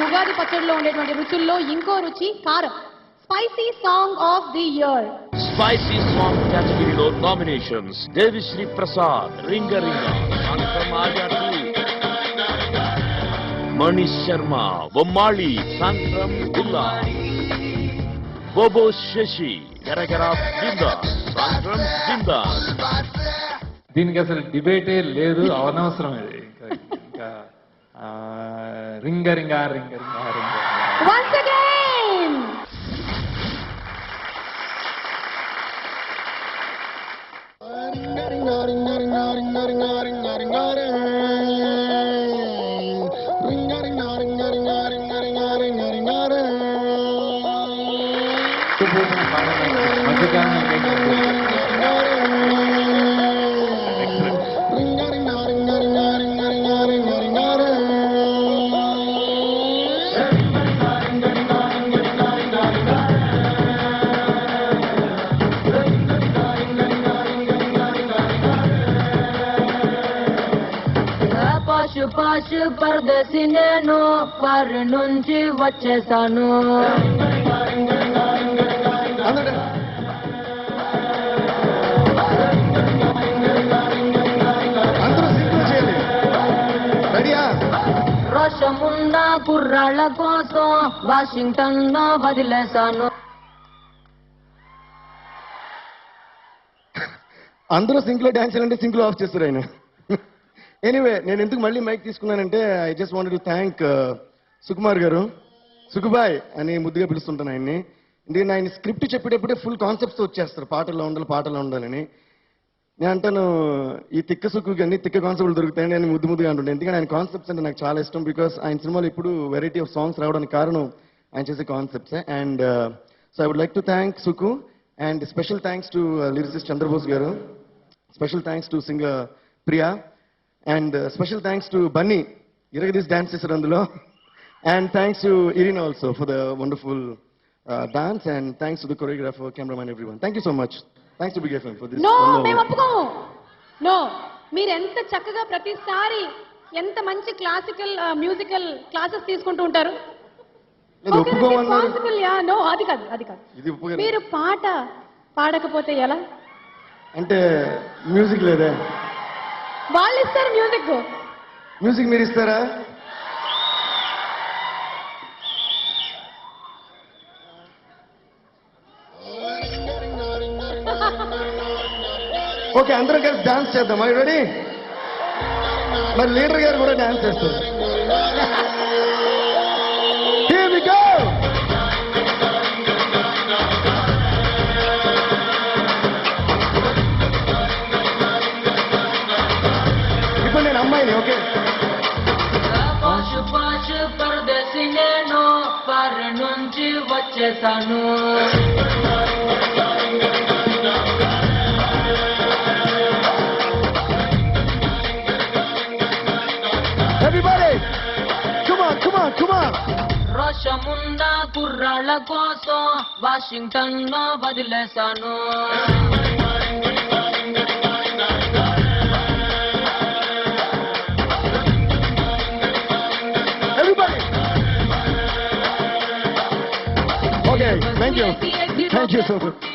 ఉగాది పచ్చడిలో ఉండేటువంటి రుచుల్లో ఇంకో రుచి కారం. Spicy song of the year. Spicy song కేటగిరీలో నామినేషన్స్ దేవిశ్రీ ప్రసాద్ రింగ రింగ, సంతం ఆజా టూ, మనీష్ శర్మ బొమ్మాళి, సంక్రం జిల్లా, బోబో శశి గరగర జిందా, సంక్రం జిందా. దీనికి అసలు డిబేటే లేదు, అనవసరం ఇది. ఇంకా రింగ రింగ రింగ రింగ రింగ. Once again. పాషు పాషు పరదేశి నేను వారి నుంచి వచ్చేసాను. రోషమున్న కుర్రాళ్ళ కోసం వాషింగ్టన్ లో వదిలేశాను. అందరూ సింక్ లో డాన్స్ అంటే సింక్ లో ఆఫ్ చేస్తారు ఆయన. ఎనీవే, నేను ఎందుకు మళ్ళీ మైక్ తీసుకున్నానంటే I just wanted to thank Sukumar garu, Sukubhai అని ముద్దుగా పిలుస్తుంటాను ఆయన్ని. ఎందుకంటే ఆయన స్క్రిప్ట్ చెప్పేటప్పుడే ఫుల్ కాన్సెప్ట్స్ వచ్చేస్తారు, పాటల్లో ఉండాలని. నేను అంటాను ఈ తిక్క సుక్కుకి అన్ని తిక్క కాన్సెప్ట్లు దొరుకుతాయని నేను ముద్దుగా అంటుండే. ఎందుకంటే ఆయన కాన్సెప్ట్స్ అంటే నాకు చాలా ఇష్టం. బికాస్ ఆయన సినిమాలో ఇప్పుడు వెరైటీ ఆఫ్ సాంగ్స్ రావడానికి కారణం ఆయన చేసే concepts. And so I would like to thank Suku, and special thanks to lyricist Chandrabose garu, special thanks to singer Priya, and special thanks to Bunny, ఇరగదీస్ డాన్స్ చేశారు అందులో. And thanks to Irene also for the wonderful dance, and thanks to the choreographer, cameramen, everyone. Thank you so much. Thanks to Big FM for this. మేము ఒప్పుకోము. No, మీరు ఎంత చక్కగా ప్రతిసారి ఎంత మంచి క్లాసికల్ మ్యూజికల్ క్లాసెస్ తీసుకుంటూ ఉంటారు. నో, అది కాదు. మీరు పాట పాడకపోతే ఎలా? అంటే మ్యూజిక్ లేదా? వాళ్ళు ఇస్తారు మ్యూజిక్ మీరు ఇస్తారా? ఓకే, అందరం కలిసి డాన్స్ చేద్దాం. I ready? మరి లీడర్ గారు కూడా డాన్స్ చేస్తారు. Here we go. ఇప్పుడు నేను అమ్మాయిని. ఓకే, పాషు పాషు పరదేశి నేను వారి నుంచి వచ్చేసాను. everybody come on. రోషమున్న కుర్రాళ్ళ కోసం వాషింగ్టన్ లో వదిలేశాను. everybody okay, thank you so much.